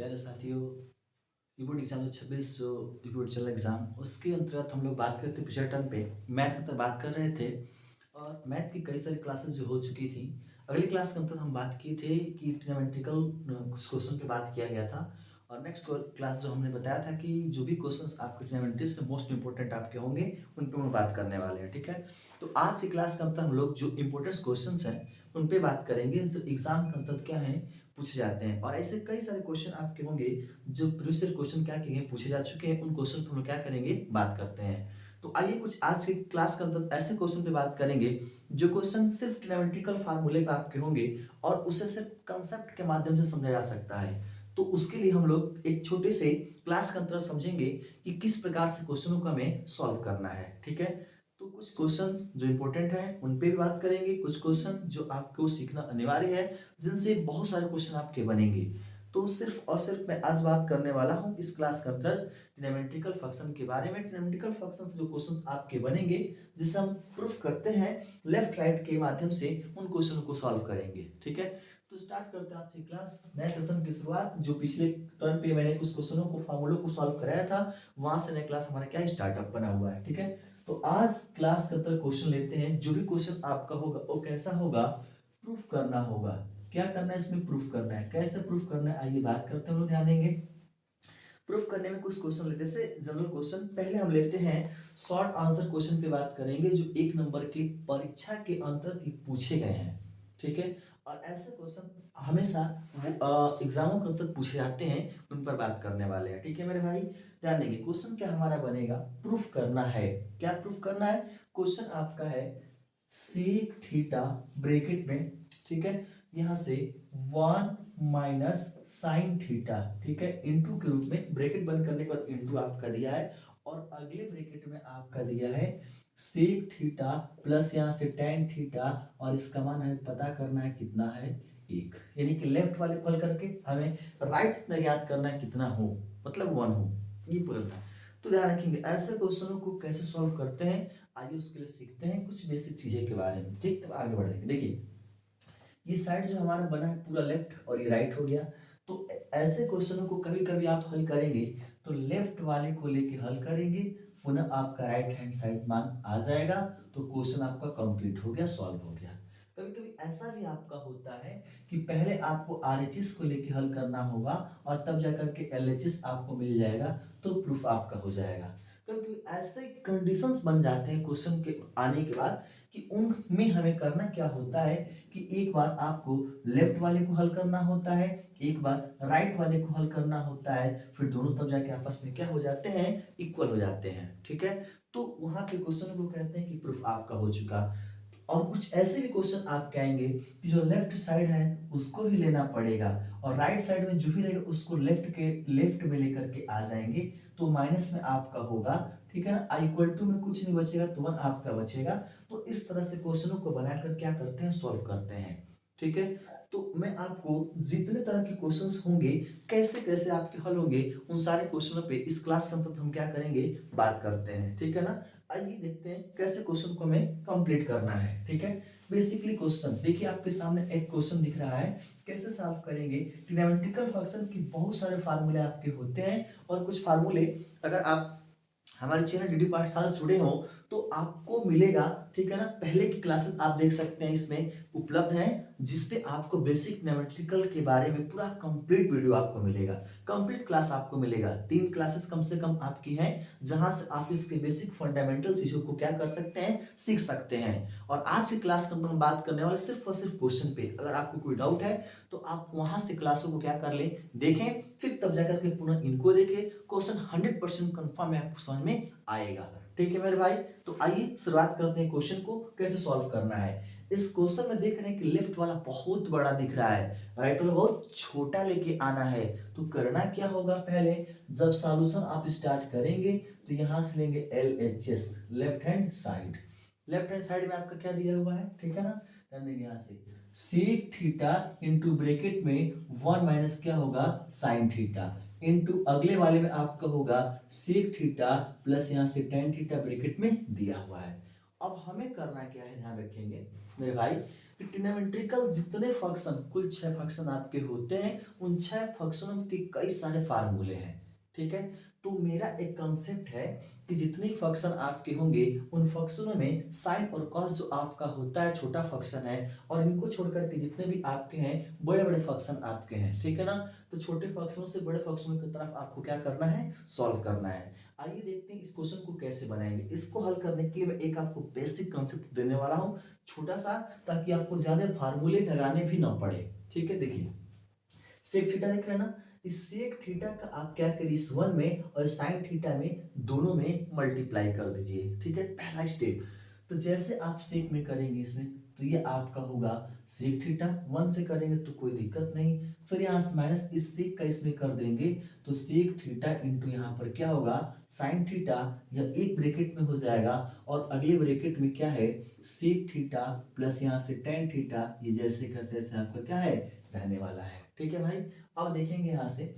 प्यारे साथियों, keyboard exam 2026 जो कीबोर्ड चल एग्जाम उसके अंतर्गत हम लोग बात करते पिछले टर्म पे मैथ की तरफ बात कर रहे थे। और मैथ की कई सारी क्लासेस जो हो चुकी थी। अगली क्लास के अंदर हम बात किए थे कि ट्रिग्नोमेट्रिकल कुछ क्वेश्चन पे बात किया गया था। और नेक्स्ट क्लास जो हमने बताया था कि जो भी क्वेश्चंस आपके ट्रिग्नोमेट्री से मोस्ट इंपॉर्टेंट आपके होंगे उन पे हम बात करने वाले हैं, ठीक है। तो आज की क्लास के अंदर हम लोग जो इंपॉर्टेंट क्वेश्चंस हैं उन पे बात करेंगे जो एग्जाम के अंदर क्या है पूछे जाते हैं। और ऐसे कई सारे क्वेश्चन आपके होंगे जो प्रीवियस ईयर क्वेश्चन क्या किए हैं पूछे जा चुके हैं, उन क्वेश्चन पर हम लोग क्या करेंगे बात करते हैं। तो आइए कुछ आज के क्लास के अंदर ऐसे क्वेश्चन पे बात करेंगे जो क्वेश्चन सिर्फ ट्रिग्नोमेट्रिकल फार्मूले पे आपके होंगे और उसे सिर्फ कंसेप्ट के माध्यम से समझा जा सकता है। तो उसके लिए हम लोग एक छोटे से क्लास के अंदर समझेंगे कि किस प्रकार से क्वेश्चनों को हमें सॉल्व करना है, ठीक है। तो कुछ क्वेश्चंस जो इंपॉर्टेंट है उन पे भी बात करेंगे, कुछ क्वेश्चन जो आपको सीखना अनिवार्य है जिनसे बहुत सारे क्वेश्चन आपके बनेंगे। तो सिर्फ और सिर्फ मैं आज बात करने वाला हूं इस क्लास के अंदर ट्रिग्नोमेट्रिकल फंक्शन के बारे में। ट्रिग्नोमेट्रिकल फंक्शन से जो क्वेश्चंस आपके बनेंगे जिसे हम प्रूफ करते हैं लेफ्ट राइट के माध्यम से, उन क्वेश्चनों को सॉल्व करेंगे, ठीक है। तो स्टार्ट करते हैं आज की क्लास, नए सेशन की शुरुआत। जो पिछले टर्न पे मैंने कुछ क्वेश्चनों को फार्मूलों को सॉल्व कराया था वहां से नया क्लास हमारा क्या स्टार्टअप बना हुआ है, ठीक है। तो आज क्लास के अंदर क्वेश्चन लेते हैं। जो भी क्वेश्चन आपका होगा वो कैसा होगा, प्रूफ करना होगा। क्या करना है इसमें, प्रूफ करना है। कैसे प्रूफ करना है आइए बात करते हैं, हम लोग ध्यान देंगे। प्रूफ करने में कुछ क्वेश्चन लेते हैं जनरल क्वेश्चन। पहले हम लेते हैं शॉर्ट आंसर क्वेश्चन पे बात करेंगे जो 1 नंबर की परीक्षा के अंतर्गत ही पूछे गए हैं, ठीक है। और ऐसे क्वेश्चन हमेशा एग्जामों के अंतर्गत पूछे जाते हैं, उन पर बात करने वाले हैं, ठीक है मेरे भाई। ध्यान देंगे क्वेश्चन क्या हमारा बनेगा, प्रूफ करना है। क्या प्रूफ करना है, क्वेश्चन आपका है सेक थीटा ब्रैकेट में, ठीक है, यहां से 1 माइनस साइन थीटा, ठीक है, इनटू के रूप में ब्रैकेट बंद करने के बाद इनटू आपका दिया है और अगले ब्रैकेट में आपका दिया है सेक थीटा प्लस यहां से टेन थीटा और इसका मान हमें पता करना है कितना है 1। यानी कि लेफ्ट वाले को हल करके हमें राइट इतना ज्ञात करना है कितना हो, मतलब 1 हो, ये बोलना है। तो ध्यान रखेंगे ऐसे क्वेश्चनों को कैसे सॉल्व करते हैं। आइए उसके लिए सीखते हैं कुछ बेसिक चीजें के बारे में, ठीक। तब आगे बढ़ेंगे। देखिए ये साइड जो हमारा बना है पूरा लेफ्ट और ये राइट हो गया। तो ऐसे क्वेश्चनों को कभी कभी आप हल करेंगे तो लेफ्ट वाले को लेके हल करेंगे, पुनः आपका राइट हैंड साइड मान आ जाएगा। तो क्वेश्चन आपका कंप्लीट हो गया, सॉल्व हो गया। कभी कभी ऐसा भी आपका होता है कि पहले आपको आरएचएस को लेके हल करना होगा और तब जाकर के एलएचएस आपको मिल जाएगा, तो प्रूफ आपका हो जाएगा। क्योंकि ऐसे कंडीशंस बन जाते हैं क्वेश्चन के आने के बाद कि उनमें हमें करना क्या होता है कि एक बार आपको लेफ्ट वाले को हल करना होता है, एक बार राइट वाले को हल करना होता है, फिर दोनों तब जाके आपस में क्या हो जाते हैं, इक्वल हो जाते हैं, ठीक है। तो वहां पे क्वेश्चन को कहते हैं कि प्रूफ आपका हो चुका। और कुछ ऐसे भी क्वेश्चन आपके आएंगे कि जो लेफ्ट साइड है उसको भी लेना पड़ेगा और राइट साइड में जो भी रहेगा उसको लेफ्ट में लेकर के आ जाएंगे, तो माइनस में आपका होगा, ठीक है ना। आई इक्वल टू में कुछ नहीं बचेगा तो 1 आपका बचेगा। तो इस तरह से क्वेश्चनों को बनाकर क्या करते हैं, सॉल्व करते हैं, ठीक है। तो मैं आपको जितने तरह के क्वेश्चंस होंगे कैसे कैसे आपके हल होंगे उन सारे क्वेश्चनों पे इस क्लास के अंतर्गत हम क्या करेंगे, बात करते हैं, ठीक है ना। आइए देखते हैं कैसे क्वेश्चन को हमें कंप्लीट करना है, ठीक है। बेसिकली क्वेश्चन देखिए आपके सामने एक क्वेश्चन दिख रहा है, कैसे सॉल्व करेंगे। ट्रिग्नोमेट्रिकल फंक्शन के बहुत सारे फार्मूले आपके होते हैं और कुछ फार्मूले अगर आप हमारे चैनल डीडी पाठशाला से जुड़े हो तो आपको मिलेगा, ठीक है ना। पहले की क्लासेस आप देख सकते हैं इसमें उपलब्ध हैं जिसपे आपको बेसिक न्यूमेरिकल के बारे में पूरा कंप्लीट वीडियो आपको मिलेगा, कंप्लीट क्लास आपको मिलेगा। 3 क्लासेस कम से कम आपकी हैं जहां से आप इसके बेसिक फंडामेंटल चीजों को क्या कर सकते हैं, सीख सकते हैं। और आज की क्लास के अंदर हम बात करने वाले सिर्फ और सिर्फ क्वेश्चन पे। अगर आपको कोई डाउट है तो आप वहां से क्लासों को क्या कर ले, देखें, फिर तब जाकर के पुनः इनको देखें। क्वेश्चन 100% कंफर्म है आपको समझ में आएगा, ठीक है मेरे भाई। तो आइए शुरुआत करते हैं क्वेश्चन को कैसे सॉल्व करना है। इस क्वेश्चन में देख रहे हैं कि लेफ्ट वाला बहुत बड़ा दिख रहा है, राइट वाला बहुत छोटा लेके आना है। तो करना क्या होगा, पहले जब सॉल्यूशन आप स्टार्ट करेंगे तो यहां से लेंगे LHS left hand side. Left hand side में आपका क्या दिया हुआ है, ठीक है ना। ध्यान देंगे यहाँ से सेक थीटा इंटू ब्रैकेट में 1 माइनस क्या होगा साइन थीटा, इंटू अगले वाले में आपका होगा सेक थीटा प्लस यहाँ से टेन थीटा ब्रैकेट में दिया हुआ है। अब हमें करना क्या है, ध्यान रखेंगे मेरे भाई। कि ट्रिग्नोमेट्रिकल जितने फंक्शन, कुल 6 फंक्शन आपके होते हैं, उन 6 फंक्शनों के कई सारे फार्मूले हैं, ठीक है। तो मेरा एक कंसेप्ट है कि जितने फंक्शन आपके होंगे उन फंक्शनों में साइन और कॉस जो आपका होता है छोटा फंक्शन है, और इनको छोड़ करके जितने भी आपके हैं बड़े बड़े फंक्शन आपके हैं, ठीक है ना। तो छोटे फंक्शनों से बड़े फंक्शनों की तरफ आपको क्या करना है, सॉल्व करना है। आइए देखते हैं इस क्वेश्चन को कैसे बनाएंगे। इसको हल करने के लिए मैं एक आपको बेसिक कंसेप्ट देने वाला हूँ, छोटा सा, ताकि आपको ज्यादा फार्मूले लगाने भी ना पड़े, ठीक है। देखिए सेक थीटा देख रहे हैं ना, इस सेक थीटा का आप क्या करिए, इस वन में और साइन थीटा में दोनों में मल्टीप्लाई कर दीजिए, ठीक है, पहला स्टेप। तो जैसे आप सेक में करेंगे इसमें, तो ये आपका होगा सेक थीटा, वन से करेंगे तो कोई दिक्कत नहीं, फिर यहाँ से माइनस इस सेक का इसमें कर देंगे, तो सेक थीटा इंटू यहाँ पर क्या होगा साइन थीटा, यह एक ब्रैकेट में हो जाएगा, और अगले ब्रैकेट में क्या है सेक थीटा प्लस यहाँ से टेन थीटा, ये जैसे करते हैं आपका क्या है रहने वाला है, ठीक है भाई। अब देखेंगे यहाँ से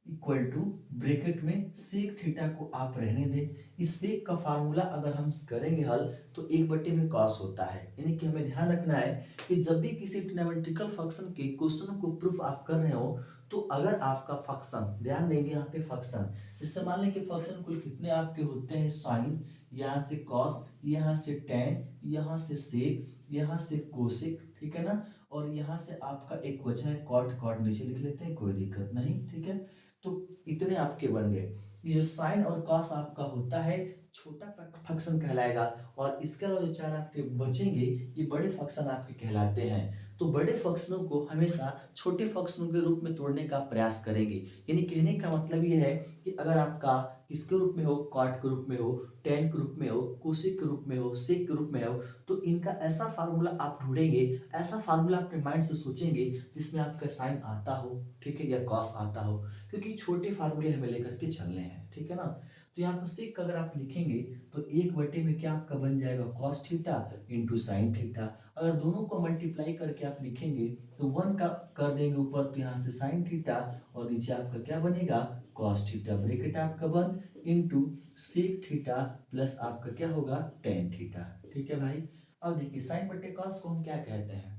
इक्वल टू ब्रैकेट में सेक थीटा को आप रहने दें। इस सेक का फार्मूला अगर हम करेंगे हल, तो एक बटे में कॉस होता है, यानी कि हमें ध्यान रखना है कि जब भी किसी ट्रिग्नोमेट्रिकल फंक्शन के क्वेश्चन को प्रूफ आप कर रहे हो, तो अगर आपका फंक्शन, ध्यान देंगे यहाँ पे फंक्शन, इससे मान लें कि फंक्शन कुल कितने आपके होते हैं, साइन, यहाँ से कॉस, यहाँ से टेन, यहाँ से सेक, यहाँ से कोसेक, ठीक है ना, और यहाँ से आपका एक बचा है कॉट, कॉट नीचे लिख लेते हैं, कोई दिक्कत नहीं, ठीक है। तो इतने आपके बन गए। ये जो साइन और कॉस आपका होता है छोटा फंक्शन कहलाएगा, और इसके अलावा जो चार आपके बचेंगे ये बड़े फंक्शन आपके कहलाते हैं। तो बड़े फंक्शनों को हमेशा छोटे फंक्शनों के रूप में तोड़ने का प्रयास करेंगे। यानी कहने का मतलब ये है कि अगर आपका किसके रूप में हो, कॉट के रूप में हो, टेन के रूप में हो, कोसेक के रूप में हो, सेक के रूप में हो, तो इनका ऐसा फार्मूला आप ढूंढेंगे, ऐसा फार्मूला अपने माइंड से सोचेंगे जिसमें आपका साइन आता हो, ठीक है, या कॉस आता हो, क्योंकि छोटे फार्मूले हमें लेकर के चलने हैं, ठीक है ना। तो यहाँ पर सेक अगर आप लिखेंगे तो एक बटे में क्या आपका बन जाएगा cos theta into sine theta. अगर दोनों को मल्टीप्लाई करके आप लिखेंगे तो वन का कर देंगे ऊपर, तो यहाँ से साइन थीटा, और नीचे आपका क्या बनेगा कॉस थीटा, ब्रैकेट आपका बंद, इंटू सेक थीटा प्लस आपका क्या होगा टेन थीटा, ठीक है भाई। अब देखिए साइन बटे कॉस को हम क्या कहते हैं,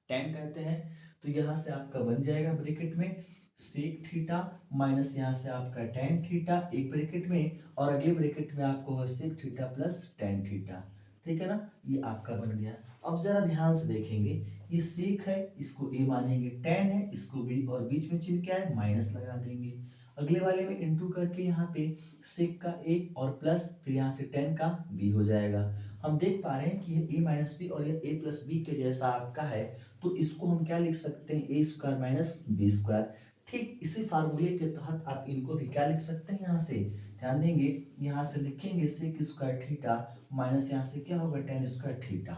टेन कहते हैं। तो यहाँ से आपका बन जाएगा ब्रैकेट में सेक थीटा माइनस यहाँ से आपका टेन थीटा एक ब्रैकेट में, और अगले ब्रैकेट में आपको होगा sec theta plus tan theta, ठीक है ना, ये आपका बन गया। अब जरा ध्यान से देखेंगे, ये सेक है इसको ए मानेंगे, टेन है इसको बी, और बीच में चिन्ह क्या है माइनस लगा देंगे। अगले वाले में इंटू करके यहाँ पे सेक का ए और प्लस, फिर यहाँ से टेन का बी हो जाएगा। हम देख पा रहे हैं कि ये ए माइनस बी और ये ए प्लस बी के जैसा आपका है, तो इसको हम क्या लिख सकते हैं ए स्क्वायर माइनस बी स्क्वायर। ठीक इसी फार्मूले के तहत आप इनको भी क्या लिख सकते हैं, यहाँ से ध्यान देंगे, यहाँ से लिखेंगे सेक स्क्वायर थीटा माइनस यहाँ से क्या होगा टेन स्क्वायर थीटा,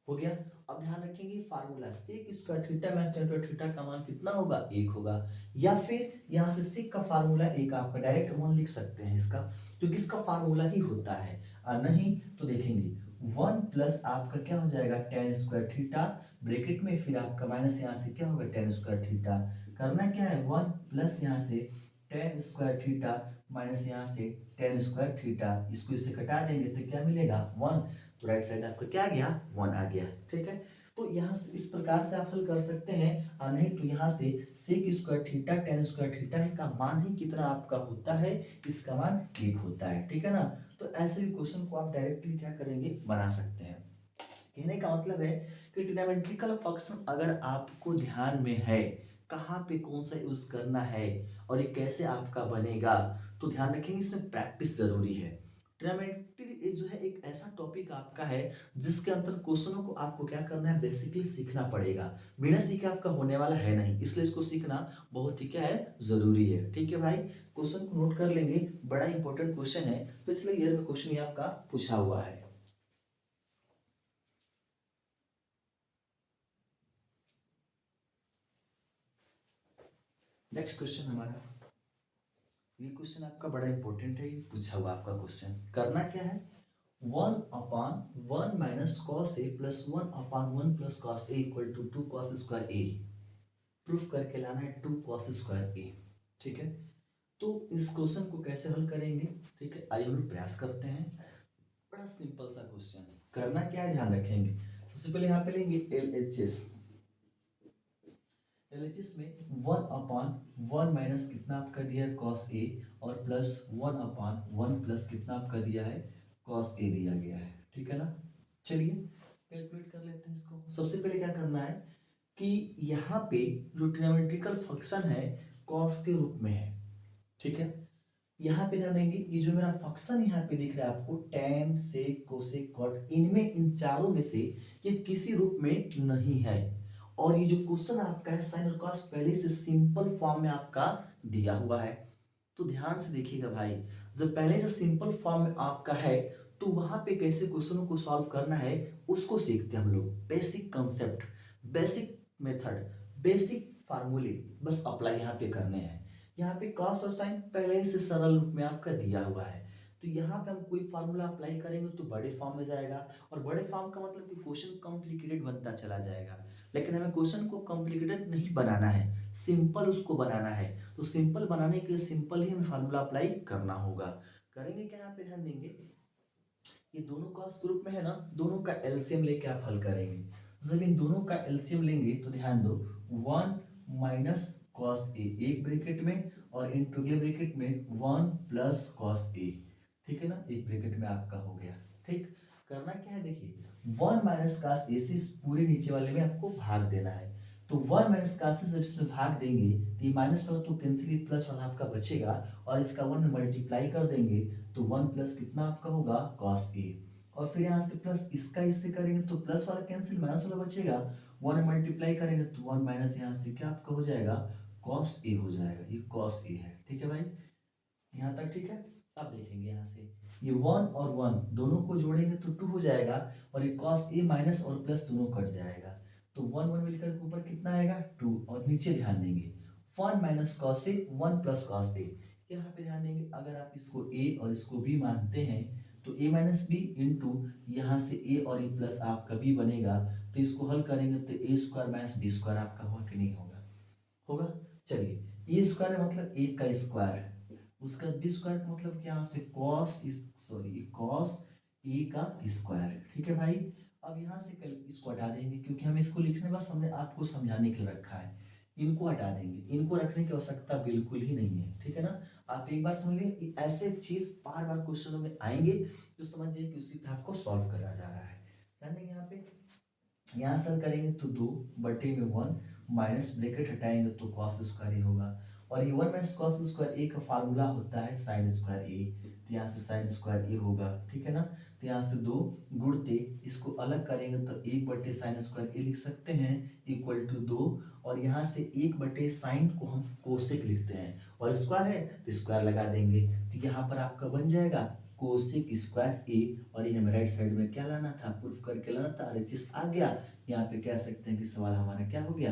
हो गया। अब ध्यान रखेंगे formula sec square theta minus tan square theta का मान कितना होगा एक होगा, या फिर यहाँ से सेक का फार्मूला एक आपका डायरेक्ट वन लिख सकते हैं इसका, क्योंकि इसका फार्मूला ही होता है। और नहीं तो देखेंगे वन प्लस आपका क्या हो जाएगा टेन स्क्वायर थीटा ब्रैकेट में, फिर आपका माइनस यहाँ से क्या होगा टेन स्क्वायर थीटा, करना क्या है वन प्लस यहाँ से टेन स्क्वायर थीटा माइनस यहाँ से टेन स्क्वायर थीटा, इसको इससे घटा देंगे तो क्या मिलेगा वन, तो राइट साइड आपका क्या आ गया वन आ गया, ठीक है। तो यहाँ से इस प्रकार से आप हल कर सकते हैं, और नहीं तो यहाँ से sec square theta tan square theta का मान ही कितना आपका होता है, इसका मान एक होता है, ठीक है ना। तो ऐसे भी क्वेश्चन को आप डायरेक्टली क्या करेंगे बना सकते हैं। कहने का मतलब है कि ट्रिग्नोमेट्रिकल फंक्शन अगर आपको ध्यान में है कहाँ पे कौन सा यूज करना है और ये कैसे आपका बनेगा, तो ध्यान रखेंगे इसमें प्रैक्टिस जरूरी है। ट्रिग्नोमेट्री जो है एक ऐसा टॉपिक आपका है जिसके अंदर क्वेश्चनों को आपको क्या करना है बेसिकली सीखना पड़ेगा, बिना सीखे आपका होने वाला है नहीं, इसलिए इसको सीखना बहुत ही क्या है जरूरी है, ठीक है भाई। क्वेश्चन को नोट कर लेंगे, बड़ा इंपॉर्टेंट क्वेश्चन है, पिछले ईयर में क्वेश्चन ये आपका पूछा हुआ है। नेक्स्ट क्वेश्चन हमारा, ये क्वेश्चन आपका बड़ा इंपॉर्टेंट है, ये पूछा हुआ आपका क्वेश्चन। करना क्या है, one upon one minus cos A plus one upon one plus cos A equal to two cos square A, proof करके लाना है टू कॉस स्क्वायर ए, ठीक है। तो इस क्वेश्चन को कैसे हल करेंगे, ठीक है, आइए हम लोग प्रयास करते हैं। बड़ा सिंपल सा क्वेश्चन, करना क्या है ध्यान रखेंगे, सबसे पहले यहाँ पे लेंगे LHS। LHS में 1/1 माइनस कितना आपका दिया है cos A और प्लस 1/1 प्लस कितना आपका दिया है cos A दिया गया है, ठीक है ना। चलिए कैलकुलेट कर लेते हैं इसको। सबसे पहले क्या करना है कि यहाँ पे जो ट्रिग्नोमेट्रिकल फंक्शन है cos के रूप में है, ठीक है। यहाँ पे ध्यान देंगे ये जो मेरा फंक्शन यहाँ पे दिख रहा है आपको tan sec cosec cot, इनमें इन चारों में से ये किसी रूप में नहीं है। और ये जो क्वेश्चन आपका है साइन और कॉस पहले से सिंपल फॉर्म में आपका दिया हुआ है। तो ध्यान से देखिएगा भाई, जब पहले से सिंपल फॉर्म में आपका है तो वहां पे कैसे क्वेश्चनों को सॉल्व करना है उसको सीखते हैं हम लोग। Basic concept, basic method, basic फार्मूले बस अप्लाई यहाँ पे करने हैं। यहाँ पे कॉस और साइन पहले ही से सरल रूप में आपका दिया हुआ है, तो यहाँ पे हम कोई फार्मूला अप्लाई करेंगे तो बड़े फॉर्म में जाएगा, और बड़े फॉर्म का मतलब कि क्वेश्चन कॉम्प्लिकेटेड बनता चला जाएगा। लेकिन हमें क्वेश्चन को कॉम्प्लिकेटेड नहीं बनाना है, सिंपल उसको बनाना है। तो सिंपल बनाने के लिए सिंपल ही हमें फार्मूला अप्लाई करना होगा। करेंगे क्या, यहाँ पे ध्यान देंगे ये दोनों का ग्रुप में है ना, दोनों का एलसीएम लेके आप हल करेंगे। जब इन दोनों का एलसीएम लेंगे तो ध्यान दो 1 माइनस कॉस ए एक ब्रैकेट में और इनटू अगले ब्रैकेट में 1 प्लस कॉस ए, ठीक है ना, एक ब्रैकेट में आपका हो गया। ठीक, करना क्या है देखिए 1 माइनस कॉस ए से इस पूरे नीचे वाले में आपको भाग देना है। तो 1 माइनस कॉस से जब इसमें भाग देंगे तो ये माइनस वाला तो कैंसिल, प्लस वाला आपका बचेगा और इसका 1 में मल्टीप्लाई कर देंगे तो 1 प्लस कितना आपका होगा cos a, और फिर यहाँ से प्लस इसका इससे करेंगे तो प्लस वाला कैंसिल, माइनस वाला बचेगा, 1 मल्टीप्लाई करेंगे तो 1 माइनस यहाँ से क्या आपका हो जाएगा cos a हो जाएगा, ये cos a है। ठीक है भाई, यहाँ तक ठीक है। अब देखेंगे यहाँ से ये 1 और 1 दोनों को जोड़ेंगे तो 2 हो जाएगा, और ये cos a माइनस और प्लस दोनों कट जाएगा, तो 1 1 मिलकर के ऊपर कितना आएगा 2, और नीचे ध्यान देंगे 1 माइनस कॉस ए 1 प्लस कॉस ए। यहाँ पे ध्यान देंगे अगर आप इसको a और इसको b मानते हैं तो a माइनस बी इंटू यहाँ से a और a प्लस आपका b बनेगा, तो इसको हल करेंगे तो a square minus B square आपका होगा कि नहीं होगा, होगा। चलिए ए स्क्वायर मतलब a का स्क्वायर, उसका बी स्क्वायर का मतलब क्या, से कॉस सॉरी कॉस ए का स्क्वायर। ठीक है भाई, अब यहाँ से कल इसको हटा देंगे क्योंकि हम इसको लिखने बस हमने आपको समझाने के लिए रखा है। इनको हटा देंगे, इनको रखने की आवश्यकता बिल्कुल ही नहीं है, ठीक है ना। आप एक बार समझ लीजिए ऐसे चीज बार बार क्वेश्चनों में आएंगे तो समझिए कि उसी पे आपको सॉल्व करा जा रहा है। ध्यान देंगे यहाँ पे, यहाँ सर करेंगे तो 2/1 माइनस ब्रैकेट हटाएंगे तो कॉस स्क्वायर ही होगा, और ये 1 माइनस कॉस स्क्वायर ए का फार्मूला होता है साइन स्क्वायर ए, तो यहाँ से साइन स्क्वायर ए होगा, ठीक है ना। तो यहाँ से 2 गुणते इसको अलग करेंगे तो 1/साइन स्क्वायर ए लिख सकते हैं इक्वल टू 2, और यहाँ से 1/साइन को हम कोसेक लिखते हैं, और स्क्वायर है तो स्क्वायर लगा देंगे, तो यहाँ पर आपका बन जाएगा कोसेक स्क्वायर ए, और ये हमें राइट साइड में क्या लाना था, प्रूफ करके लाना था, RHS आ गया। यहाँ पे कह सकते हैं कि सवाल हमारा क्या हो गया,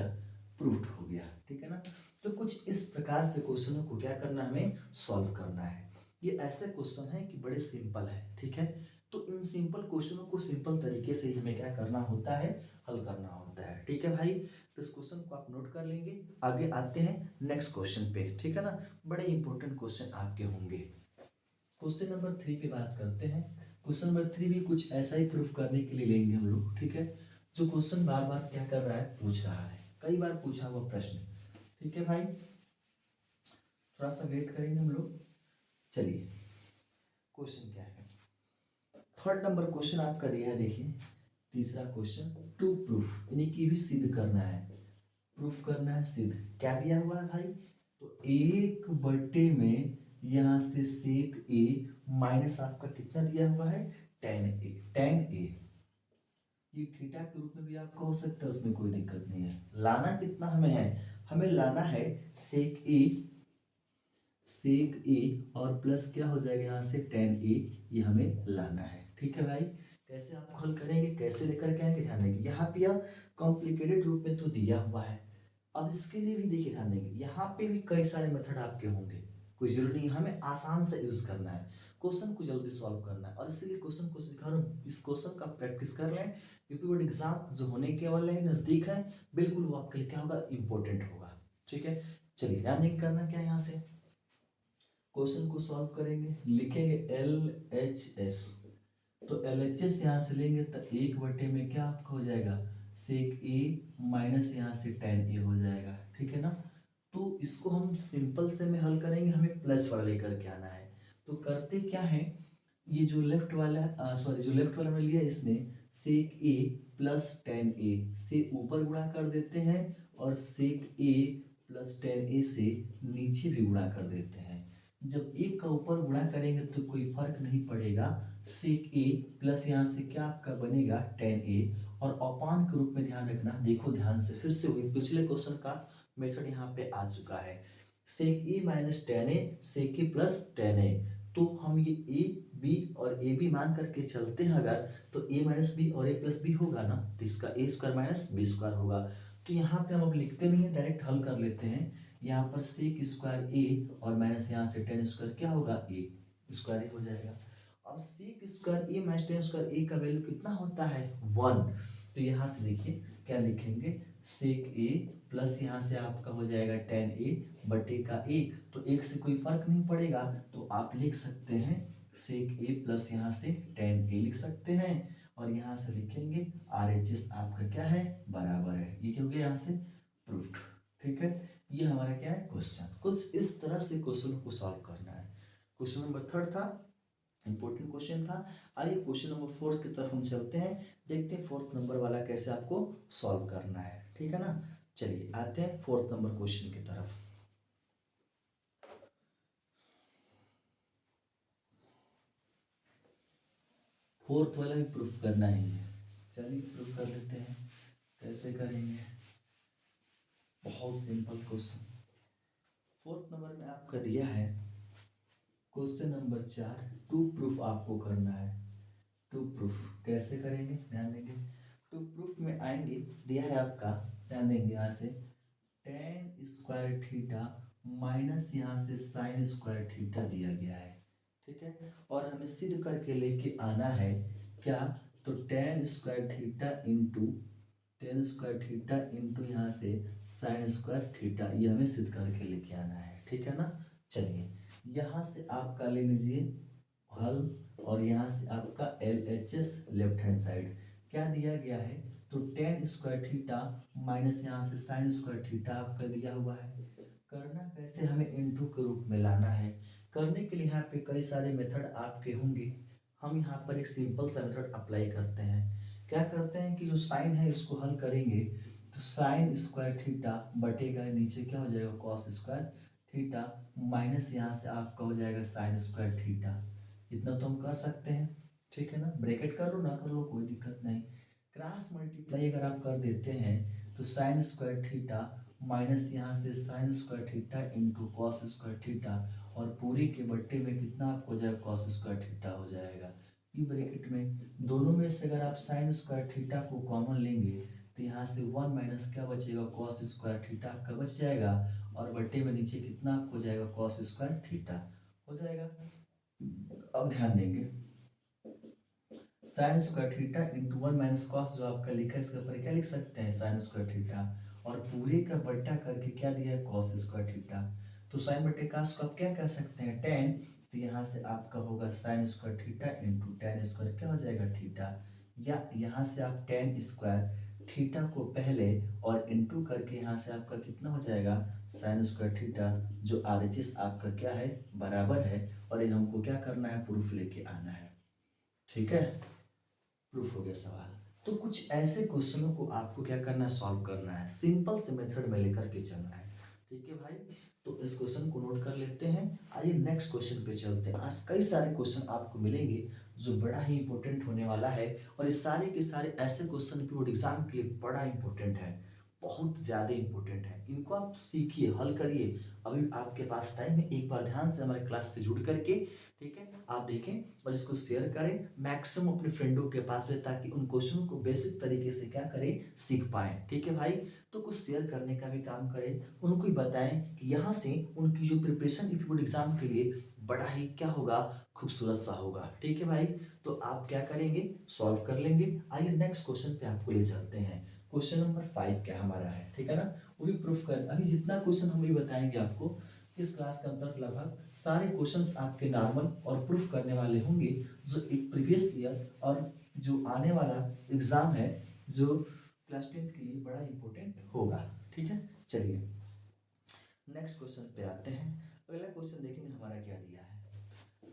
प्रूफ हो गया, ठीक है ना। तो कुछ इस प्रकार से क्वेश्चनों को क्या करना है, हमें सॉल्व करना है। ये ऐसे क्वेश्चन है कि बड़े सिंपल है, ठीक है। तो इन सिंपल क्वेश्चनों को सिंपल तरीके से ही हमें क्या करना होता है, हल करना होता है, ठीक है भाई। तो इस क्वेश्चन को आप नोट कर लेंगे, आगे आते हैं नेक्स्ट क्वेश्चन पे, ठीक है ना। बड़े इंपॉर्टेंट क्वेश्चन आपके होंगे। क्वेश्चन नंबर 3 पे बात करते हैं। क्वेश्चन नंबर 3 भी कुछ ऐसा ही प्रूफ करने के लिए लेंगे हम लोग, ठीक है। जो क्वेश्चन बार बार क्या कर रहा है, पूछ रहा है, कई बार पूछा हुआ प्रश्न, ठीक है भाई। थोड़ा सा वेट करेंगे हम लोग। चलिए क्वेश्चन क्या है, थर्ड नंबर क्वेश्चन आपका दिया है, देखिए तीसरा क्वेश्चन, टू प्रूफ यानी कि भी सिद्ध करना है, प्रूफ करना है, सिद्ध क्या दिया हुआ है भाई। तो 1/में यहाँ से सेक ए माइनस आपका कितना दिया हुआ है, tan ए, tan ए ये थीटा के रूप में भी आपका हो सकता है, उसमें कोई दिक्कत नहीं है। लाना कितना हमें है, हमें लाना है सेक ए और प्लस क्या हो जाएगा यहाँ से tan ए, ये हमें लाना है, ठीक है भाई। कैसे आप हल करेंगे, कैसे लेकर के आएंगे, ध्यान देंगे यहाँ पे यह कॉम्प्लिकेटेड रूप में तो दिया हुआ है। अब इसके लिए भी देखिए ध्यान देंगे, यहाँ पे भी कई सारे मेथड आपके होंगे, कोई जरूरी नहीं, हमें आसान से यूज करना है, क्वेश्चन को जल्दी सॉल्व करना है, और इसीलिए क्वेश्चन को सिखा रहा हूँ। इस क्वेश्चन का प्रैक्टिस कर लें, यूपी बोर्ड एग्जाम जो होने के वाले हैं नजदीक है, बिल्कुल वो आपके लिए क्या होगा, इंपॉर्टेंट होगा, ठीक है। चलिए ध्यान देंगे करना क्या है, यहाँ से क्वेश्चन को सॉल्व करेंगे, लिखेंगे LHS, तो LHS यहाँ से लेंगे तो 1 में क्या आपका हो जाएगा, सेक ए माइनस यहाँ से tan ए हो जाएगा, ठीक है ना। तो इसको हम सिंपल से में हल करेंगे, हमें प्लस वाला लेकर के आना है। तो करते क्या है, ये जो लेफ्ट वाला सॉरी जो लेफ्ट वाला हमने लिया इसमें सेक ए प्लस tan ए से ऊपर गुणा कर देते हैं और सेक ए प्लस tan ए से नीचे भी गुणा कर देते हैं। जब एक का ऊपर गुणा करेंगे तो कोई फर्क नहीं पड़ेगा, सेक ए प्लस यहाँ से क्या आपका बनेगा tan ए और अपान के रूप में ध्यान रखना। देखो ध्यान से फिर से वही पिछले क्वेश्चन का मेथड यहाँ पे आ चुका है, सेक ए माइनस tan ए सेक ए प्लस tan ए। तो हम ये ए बी और ए बी मान करके चलते हैं अगर, तो ए माइनस बी और ए प्लस बी होगा ना, तो इसका ए स्क्वायर माइनस बी स्क्वायर होगा। तो यहाँ पे हम अब लिखते नहीं है, डायरेक्ट हल कर लेते हैं। यहाँ पर सेक स्क्वायर ए और माइनस यहाँ से tan स्क्वायर क्या होगा, ए स्क्वायर ए हो जाएगा। अब सेक स्क्वायर ए माइनस tan स्क्वायर ए का वैल्यू कितना होता है, 1। तो यहाँ से देखिए क्या लिखेंगे, सेक ए प्लस यहाँ से आपका हो जाएगा tan ए बटे का ए, तो एक से कोई फर्क नहीं पड़ेगा, तो आप लिख सकते हैं सेक ए प्लस यहाँ से tan ए लिख सकते हैं और यहाँ से लिखेंगे RHS आपका क्या है, बराबर है। ये क्या हो गया यहाँ से प्रूफ, ठीक है। ये हमारा क्या है क्वेश्चन, कुछ इस तरह से क्वेश्चन को सॉल्व करना है। क्वेश्चन नंबर 3 था, इंपॉर्टेंट क्वेश्चन था। आइए क्वेश्चन नंबर 4 की तरफ हम चलते हैं, देखते हैं 4th नंबर वाला कैसे आपको सॉल्व करना है, ठीक है ना। चलिए आते हैं 4th नंबर क्वेश्चन की तरफ। फोर्थ वाला भी प्रूफ करना ही है, चलिए प्रूफ कर लेते हैं। कैसे करेंगे, बहुत सिंपल क्वेश्चन। 4th नंबर में आपका दिया है क्वेश्चन नंबर 4, टू प्रूफ आपको करना है। टू प्रूफ कैसे करेंगे, ध्यान देंगे। टू प्रूफ में आएंगे, दिया है आपका, ध्यान देंगे यहाँ से tan स्क्वायर थीटा माइनस यहाँ से साइन स्क्वायर थीटा दिया गया है, ठीक है। और हमें सिद्ध करके लेके आना है क्या, तो tan स्क्वायर थीटा इंटू यहाँ से साइन स्क्वायर थीटा, ये हमें सिद्ध करके लेके आना है, ठीक है ना। चलिए यहाँ से आपका ले लीजिए हल और यहाँ से आपका LHS लेफ्ट हैंड साइड क्या दिया गया है, तो tan स्क्वायर थीटा माइनस यहाँ से साइन स्क्वायर थीटा आपका दिया हुआ है। करना कैसे, हमें इनटू के रूप में लाना है। करने के लिए यहाँ पे कई सारे मेथड आपके होंगे, हम यहाँ पर एक सिंपल सा मेथड अप्लाई करते हैं। क्या करते हैं कि जो साइन है इसको हल करेंगे, तो साइन स्क्वायर थीटा बटेगा नीचे क्या हो जाएगा कॉस स्क्वायर थीटा माइनस यहाँ से आपका हो जाएगा साइन स्क्वायर थीटा। इतना तो हम कर सकते हैं, ठीक है ना। ब्रैकेट कर लो ना कर लो कोई दिक्कत नहीं। क्रॉस मल्टीप्लाई अगर आप कर देते हैं तो साइन स्क्वायर थीटा माइनस यहाँ से sine square theta into cos square theta और पूरे के बट्टे में कितना आपको हो जाएगा कॉस स्क्वायर थीटा हो जाएगा। ये ब्रैकेट में दोनों में से अगर आप साइन स्क्वायर थीटा को कॉमन लेंगे तो यहाँ से 1 माइनस क्या बचेगा कॉस स्क्वायर थीटा का बच जाएगा और बट्टे में नीचे कितना आपको हो जाएगा कॉस स्क्वायर थीटा हो जाएगा। अब ध्यान देंगे sine square theta into 1 minus cos जो आपका लिखा है इसके ऊपर क्या लिख सकते हैं साइन स्क्वायर थीटा और पूरे का बट्टा करके क्या दिया है कॉस स्क्वायर थीटा। तो साइन बट्टे कॉस को आप क्या कह सकते हैं टेन, तो यहाँ से आपका होगा sine square theta into ten square क्या हो जाएगा थीटा, या यहाँ से आप टेन स्क्वायर थीटा को पहले और इंटू करके यहाँ से आपका कितना हो जाएगा साइन स्क्वायर थीटा जो RHS आपका क्या है बराबर है। और ये हमको क्या करना है प्रूफ लेके आना है, ठीक है। प्रूफ हो गया सवाल। तो कुछ ऐसे क्वेश्चनों को आपको क्या करना है सॉल्व करना है, सिंपल से मेथड में लेकर के चलना है, ठीक है भाई। तो इस क्वेश्चन को नोट कर लेते हैं। आइए नेक्स्ट क्वेश्चन पे चलते हैं। आज कई सारे क्वेश्चन आपको मिलेंगे जो बड़ा ही इंपॉर्टेंट होने वाला है और ये सारे के सारे ऐसे क्वेश्चन बोर्ड एग्जाम के लिए बड़ा इंपॉर्टेंट है, बहुत ज़्यादा इंपॉर्टेंट है। इनको आप सीखिए हल करिए, अभी आपके पास टाइम है, एक बार ध्यान से हमारे क्लास से जुड़ करके, ठीक है, आप देखें और इसको शेयर करें मैक्सिमम अपने फ्रेंडों के पास में ताकि उन क्वेश्चनों को बेसिक तरीके से क्या करें सीख पाएं, ठीक है भाई। तो कुछ शेयर करने का भी काम करें, उनको ही बताएं कि यहाँ से उनकी जो प्रिपरेशन बोर्ड एग्जाम के लिए बड़ा ही क्या होगा खूबसूरत सा होगा, ठीक है भाई। तो आप क्या करेंगे सॉल्व कर लेंगे। आइए नेक्स्ट क्वेश्चन पे आपको ले चलते हैं। क्वेश्चन नंबर 5 क्या हमारा है, ठीक है ना, वो भी प्रूफ कर। अभी जितना क्वेश्चन हम भी बताएंगे आपको इस क्लास के अंतर्गत लगभग सारे क्वेश्चंस आपके नॉर्मल और प्रूफ करने वाले होंगे, जो एक प्रीवियस ईयर और जो आने वाला एग्जाम है जो क्लास 10th के लिए बड़ा इंपॉर्टेंट होगा। ठीक है, चलिए नेक्स्ट क्वेश्चन पे आते हैं। अगला क्वेश्चन देखेंगे हमारा क्या दिया है।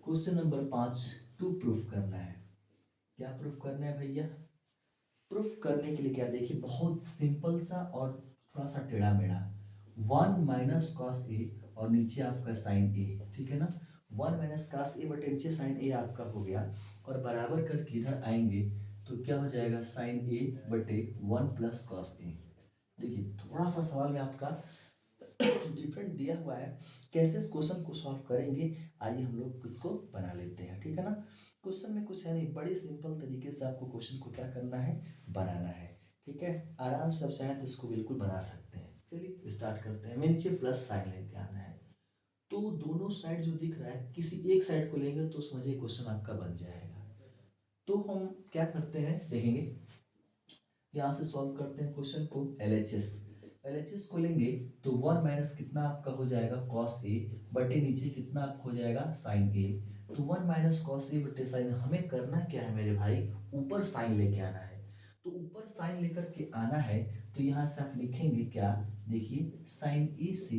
क्वेश्चन नंबर 5, टू प्रूफ करना है। क्या प्रूफ करना है भैया? प्रूफ करने के लिए क्या, देखिए बहुत सिंपल सा और थोड़ा सा टेढ़ा मेढ़ा, 1 - cos ए और नीचे आपका साइन ए, ठीक है ना। 1 - cos ए बटे नीचे साइन ए आपका हो गया, और बराबर करके इधर आएंगे तो क्या हो जाएगा, साइन ए बटे 1 + cos ए। देखिए थोड़ा सा सवाल में आपका डिफरेंट दिया हुआ है, कैसे इस क्वेश्चन को सॉल्व करेंगे, आइए हम लोग इसको बना लेते हैं। ठीक है ना, क्वेश्चन में कुछ है नहीं, बड़ी सिंपल तरीके से आपको क्वेश्चन को क्या करना है, बनाना है। ठीक है, आराम से आप चाहें तो इसको बिल्कुल बना सकते हैं। चलिए स्टार्ट करते हैं। मैं नीचे प्लस साइन लेके आना है, तो दोनों साइड जो दिख रहा है किसी एक साइड को लेंगे तो समझिए क्वेश्चन आपका बन जाएगा। तो हम क्या करते हैं देखेंगे, यहाँ से सॉल्व करते हैं क्वेश्चन को। एल एच एस को लेंगे तो 1 - कितना आपका हो जाएगा, कॉस ए बटे नीचे कितना आपको हो जाएगा, साइन ए। तो 1 - cos ए बटे साइन, हमें करना क्या है मेरे भाई, ऊपर साइन लेके आना है। तो ऊपर साइन लेकर के आना है, तो यहाँ से आप लिखेंगे क्या, देखिए साइन ए से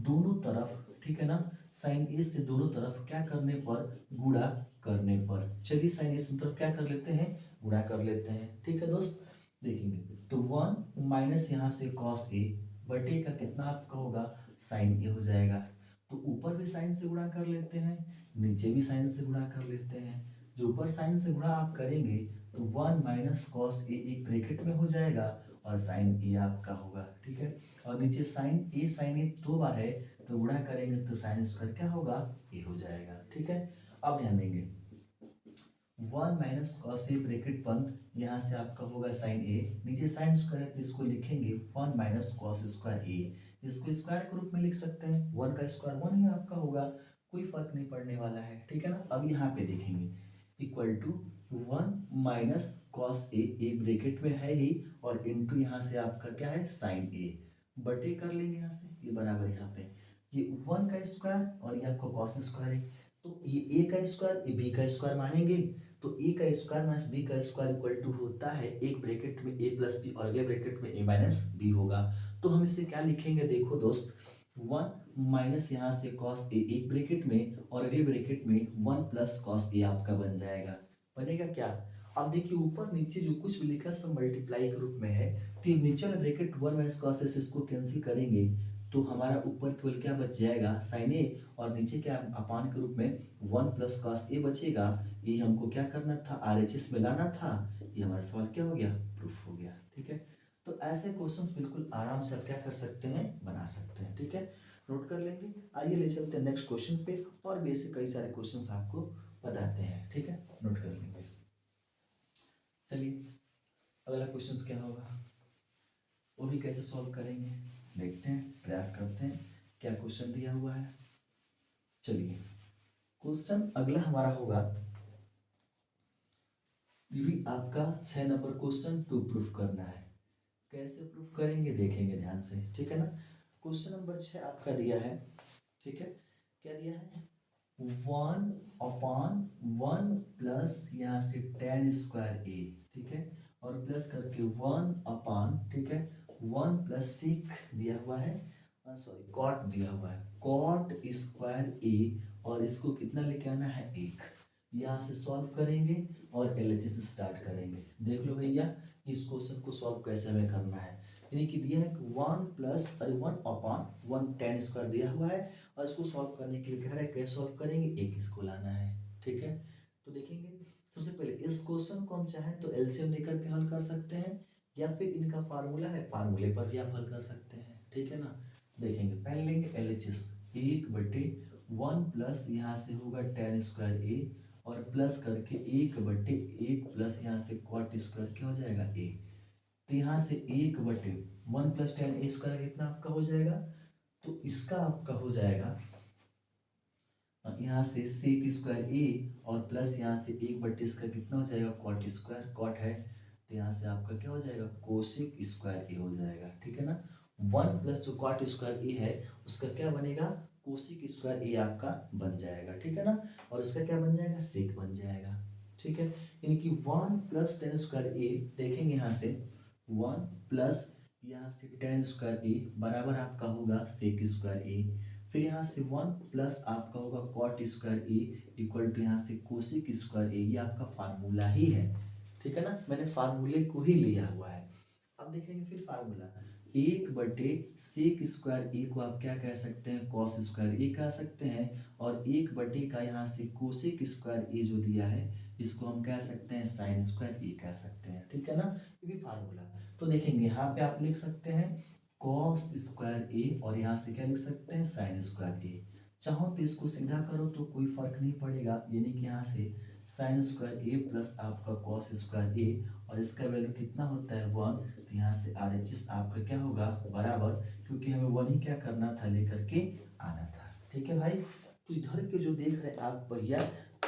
दोनों तरफ, ठीक है ना, साइन ए से दोनों तरफ क्या करने पर, गुणा करने पर। चलिए साइन ए से दोनों तरफ क्या कर लेते हैं, गुणा कर लेते हैं। ठीक है दोस्त, देखेंगे तो 1 माइनस यहाँ से कॉस ए बटे का कितना आपका होगा, साइन ए हो जाएगा। तो ऊपर भी साइन से गुणा कर लेते हैं, नीचे भी साइन से गुणा कर लेते हैं। जो ऊपर साइन से गुणा आप करेंगे तो 1 - cos ए एक ब्रैकेट में हो जाएगा और साइन ए आपका होगा। ठीक है, और नीचे साइन ए 2 बार है, तो गुणा करेंगे तो साइन स्क्वायर क्या होगा, ए हो जाएगा। ठीक है, अब ध्यान देंगे 1 - cos ए ब्रैकेट बंद, यहाँ से आपका होगा साइन ए, नीचे साइन स्क्वायर है तो इसको लिखेंगे 1 - cos स्क्वायर ए। इसको स्क्वायर के रूप में लिख सकते हैं, 1 का स्क्वायर 1 ही आपका होगा, कोई फर्क नहीं पड़ने वाला है। ठीक है ना, अब यहाँ पे देखेंगे equal to 1 - cos A, A bracket में है ही, और इंटू यहाँ से आपका क्या है, साइन ए बटे कर लेंगे यहाँ से, ये बराबर यहाँ पे ये 1 का स्क्वायर और ये आपका cos स्क्वायर है, तो ये ए का स्क्वायर ये बी का स्क्वायर मानेंगे, तो ए का स्क्वायर माइनस बी का स्क्वायर इक्वल टू होता है, एक ब्रैकेट में ए प्लस बी और अगले ब्रैकेट में ए माइनस बी होगा। तो हम इसे क्या लिखेंगे, देखो दोस्त 1 माइनस यहाँ से कॉस ए एक ब्रैकेट में और अगले ब्रैकेट में 1 प्लस कॉस ए आपका बन जाएगा। बनेगा क्या, अब देखिए ऊपर नीचे जो कुछ भी लिखा सब मल्टीप्लाई के रूप में है, तो ये नीचे वाला ब्रैकेट 1 माइनस कॉस ए से इसको कैंसिल करेंगे तो हमारा ऊपर केवल क्या बच जाएगा, साइन ए, और नीचे क्या अपान के रूप में 1 प्लस कॉस ए बचेगा। ये हमको क्या करना था, आरएचएस में लाना था, ये हमारा सवाल क्या हो गया, प्रूफ हो गया। ठीक है, तो ऐसे क्वेश्चंस बिल्कुल आराम से आप क्या कर सकते हैं, बना सकते हैं। ठीक है, नोट कर लेंगे। आइए ले चलते हैं नेक्स्ट क्वेश्चन पे, और भी ऐसे कई सारे क्वेश्चंस आपको बताते हैं। ठीक है, नोट कर लेंगे। चलिए अगला क्वेश्चन क्या होगा, वो भी कैसे सॉल्व करेंगे, देखते हैं, प्रयास करते हैं क्या क्वेश्चन दिया हुआ है। चलिए क्वेश्चन अगला हमारा होगा, ये भी आपका 6 नंबर क्वेश्चन, टू प्रूफ करना है। कैसे प्रूफ करेंगे देखेंगे ध्यान से। ठीक है ना, क्वेश्चन नंबर 6 आपका दिया है। ठीक है, क्या दिया है, 1/1 प्लस यहाँ से tan स्क्वायर ए, ठीक है, और प्लस करके 1 ठीक है 1 प्लस सेक दिया हुआ है, सॉरी कॉट दिया हुआ है, कॉट स्क्वायर ए, और इसको कितना लेके आना है, 1। यहाँ से सॉल्व करेंगे और एलएचएस से स्टार्ट करेंगे। देख लो भैया इस क्वेश्चन को सॉल्व कैसे हमें करना है, यानी कि दिया है कि 1 tan स्क्वायर दिया हुआ है, और इसको सॉल्व करने के लिए कह रहा है कैसे सॉल्व करेंगे, एक इसको लाना है। ठीक है, तो देखेंगे सबसे पहले इस क्वेश्चन को हम चाहें तो एलसीएम लेकर के हल कर सकते हैं, या फिर इनका फार्मूला है, फार्मूले पर भी आप हल कर सकते हैं। ठीक है ना, देखेंगे पहले लेंगे एलएचएस 1/1 प्लस यहाँ से होगा tan स्क्वायर ए, और प्लस करके 1/1 प्लस यहाँ से कॉट स्क्वायर क्या हो जाएगा, ए। तो यहाँ से 1/1 प्लस tan ए स्क्वायर कितना आपका हो जाएगा, तो इसका आपका हो जाएगा यहाँ से सेक स्क्वायर ए, और प्लस यहाँ से 1/, इसका कितना हो जाएगा, कॉट स्क्वायर, कॉट है तो यहाँ से आपका क्या हो जाएगा, कोसेक स्क्वायर ए हो जाएगा। ठीक है ना, 1 प्लस जो कॉट स्क्वायर ए है उसका क्या बनेगा, कोसिक स्क्वायर ए आपका बन जाएगा, ठीक है ना। और उसका क्या बन जाएगा, सेक बन जाएगा, ठीक है। यानी कि 1 प्लस टेन स्क्वायर ए, देखेंगे यहाँ से 1 प्लस यहाँ से टेन स्क्वायर ए बराबर आपका होगा सेक स्क्वायर ए। फिर यहाँ से 1 प्लस आपका होगा cot square A equal to यहाँ से कोसिक स्क्वायर ए, ये आपका फार्मूला ही है, ठीक है ना। मैंने फार्मूले को ही लिया हुआ है। अब देखेंगे फिर फार्मूला, 1 बटे सेक स्क्वायर ए को आप क्या कह सकते हैं, कॉस स्क्वायर ए कह सकते हैं। और 1 बटे का यहाँ से कोसेक स्क्वायर ए जो दिया है इसको हम कह सकते हैं साइन स्क्वायर ए कह सकते हैं, ठीक है ना। ये भी फार्मूला। तो देखेंगे यहाँ पे आप लिख सकते हैं कॉस स्क्वायर ए और यहाँ से क्या लिख सकते हैं साइन स्क्वायर ए। चाहो तो इसको सीधा करो तो कोई फर्क नहीं पड़ेगा, यानी कि यहाँ से साइन स्क्वायर ए प्लस आपका कॉस स्क्वायर ए और इसका वैल्यू कितना होता है 1। तो यहाँ से RHS आपका क्या होगा बराबर, क्योंकि हमें 1 ही क्या करना था लेकर के आना था, ठीक है भाई। तो इधर के जो देख रहे हैं आप भैया,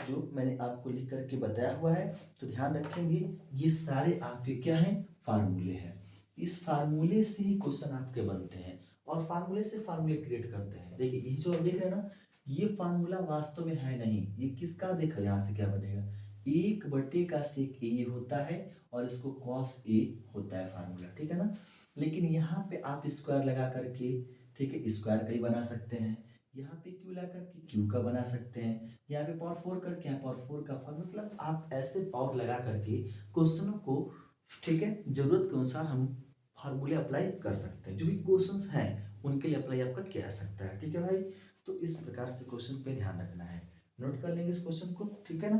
जो मैंने आपको लिख करके बताया हुआ है, तो ध्यान रखेंगे ये सारे आपके क्या हैं, फार्मूले हैं। इस फार्मूले से ही क्वेश्चन आपके बनते हैं और फार्मूले से फार्मूले क्रिएट करते हैं। देखिए ये जो आप देख रहे हैं ना, ये फार्मूला वास्तव में है नहीं, ये किसका, देखो यहाँ से क्या बनेगा 1 बटे का सेक ए ये होता है और इसको कॉस ए होता है फार्मूला, ठीक है ना। लेकिन यहाँ पे आप स्क्वायर लगा करके, ठीक है, स्क्वायर का ही बना सकते हैं। यहाँ पे क्यू लगा करके क्यू का बना सकते हैं। यहाँ पे पावर 4 करके यहाँ पावर 4 का फॉर्म, मतलब आप ऐसे पावर लगा करके क्वेश्चनों को, ठीक है, जरूरत के अनुसार हम फार्मूले अप्लाई कर सकते हैं। जो भी क्वेश्चंस हैं उनके लिए अप्लाई आपका किया जा सकता है, ठीक है भाई। तो इस प्रकार से क्वेश्चन पे ध्यान रखना है, नोट कर लेंगे इस क्वेश्चन को, ठीक है ना।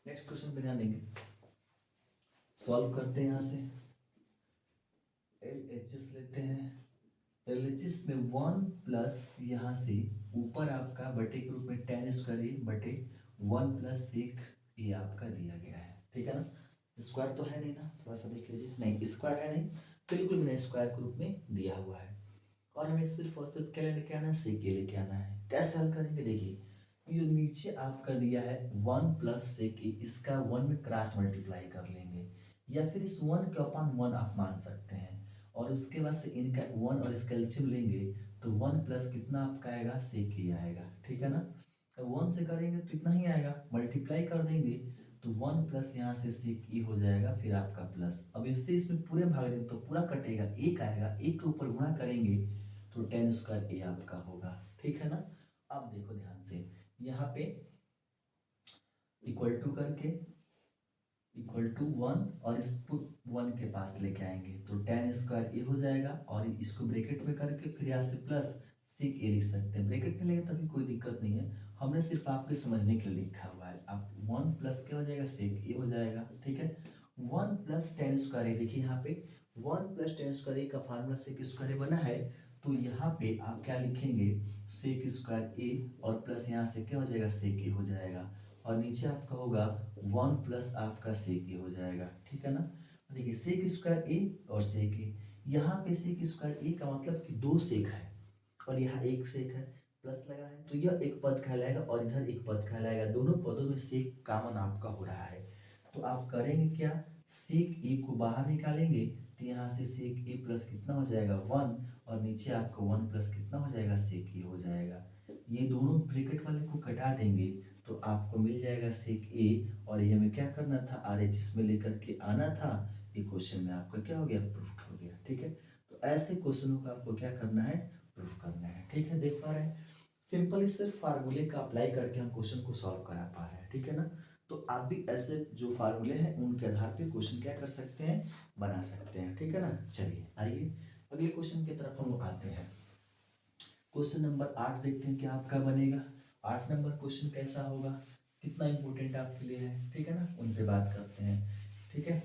नेक्स्ट क्वेश्चन पे ध्यान देंगे, सॉल्व करते हैं। यहाँ से LHS लेते हैं। LHS में 1 प्लस यहाँ से ऊपर आपका बटे के रूप में टेन स्क्वायर ए बटे 1 प्लस सेक ए आपका दिया गया है, ठीक है ना। स्क्वायर तो है नहीं ना, थोड़ा सा देख लीजिए, नहीं स्क्वायर है नहीं, बिल्कुल भी नहीं, स्क्वायर के रूप में दिया हुआ है। और हमें सिर्फ और सिर्फ क्या लेके आना है, सेक ए लेके आना है। कैसे हल करेंगे, देखिए ये नीचे आपका दिया है 1 प्लस सेक ए, इसका 1 में क्रॉस मल्टीप्लाई कर लेंगे या फिर इस 1 के अपान 1 आप मान सकते हैं। और उसके बाद से इनका 1 और इसका एलसीएम लेंगे तो 1 प्लस कितना आपका आएगा, सेक ए आएगा, ठीक है ना। अब 1 से करेंगे तो कितना ही आएगा, मल्टीप्लाई कर देंगे तो 1 प्लस यहाँ से सेक ए हो जाएगा, फिर आपका प्लस। अब इससे इसमें पूरे भाग देंगे तो पूरा कटेगा, एक आएगा, एक के ऊपर गुणा करेंगे तो टेन स्क्वायर ए आपका होगा, ठीक है ना। अब देखो ध्यान से, यहाँ पे इक्वल टू करके इक्वल टू 1 और इसको 1 के पास लेके आएंगे तो टेन स्क्वायर ए हो जाएगा और इसको ब्रैकेट में करके फिर यहाँ से प्लस सेक ए लिख सकते हैं। ब्रैकेट में लेंगे तभी कोई दिक्कत नहीं है, हमने सिर्फ आपके समझने के लिए लिखा हुआ है। आप 1 प्लस क्या हो जाएगा, सेक ए हो जाएगा, ठीक है। 1 प्लस टेन स्क्वायर ए, देखिए यहाँ पे 1 प्लस टेन स्क्वायर ए का फार्मूला सेक स्क्वायर ए बना है, तो यहाँ पे आप क्या लिखेंगे, सेक स्क्वायर ए और प्लस यहाँ से क्या हो जाएगा, सेक ए हो जाएगा और नीचे आपका होगा 1 प्लस आपका सेक ए हो जाएगा, ठीक है ना। देखिए सेक स्क्वायर ए और सेक ए, यहाँ पे सेक स्क्वायर ए का मतलब कि 2 सेक है और यहाँ एक सेक है, प्लस लगा है तो यह एक पद कहलाएगा और इधर एक पद कहलाएगा। दोनों पदों में सेक कॉमन आपका हो रहा है, तो आप करेंगे क्या, सेक ए को बाहर निकालेंगे तो यहाँ से सेक ए प्लस कितना हो जाएगा 1 और नीचे आपका 1 प्लस कितना हो जाएगा, सेक ए हो जाएगा। ये दोनों ब्रैकेट वाले को कटा देंगे तो आपको मिल जाएगा सेक ए और ये हमें क्या करना था, RHS में लेकर के आना था। ये क्वेश्चन में आपका क्या हो गया, प्रूफ हो गया, ठीक है। तो ऐसे क्वेश्चनों को आपको क्या करना है, प्रूफ करना है, ठीक है। देख पा रहे हैं, सिंपली सिर्फ फार्मूले का अप्लाई करके हम क्वेश्चन को सॉल्व करा पा रहे हैं, ठीक है ना। तो आप भी ऐसे जो फार्मूले हैं उनके आधार पे क्वेश्चन क्या कर सकते हैं, बना सकते हैं, ठीक है ना। चलिए आइए अगले क्वेश्चन की तरफ हम आते हैं। क्वेश्चन नंबर 8 देखते हैं क्या आपका बनेगा। 8 नंबर क्वेश्चन कैसा होगा, कितना इंपॉर्टेंट आपके लिए है, ठीक है ना, उन पे बात करते हैं, ठीक है।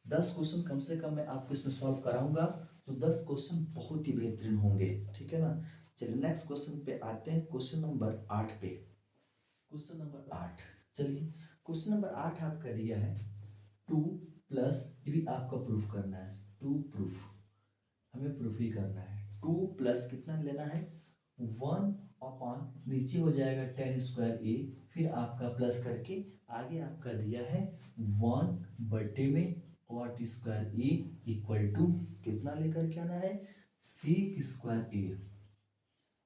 10 क्वेश्चन कम से कम मैं आपको इसमें सॉल्व कराऊंगा, तो 10 क्वेश्चन बहुत ही बेहतरीन होंगे, ठीक है ना। चलिए नेक्स्ट क्वेश्चन पे आते हैं, क्वेश्चन नंबर 8 पे। क्वेश्चन नंबर 8, चलिए क्वेश्चन नंबर 8 आपका दिया है 2 प्लस, ये भी आपका प्रूफ करना है, 2 प्रूफ, हमें प्रूफ ही करना है। 2 प्लस कितना लेना है, 1 अपॉन नीचे हो जाएगा टेन स्क्वायर ए, फिर आपका प्लस करके आगे आपका दिया है 1 बटे में cot square A equal to कितना लेकर के आना है, सेक स्क्वायर ए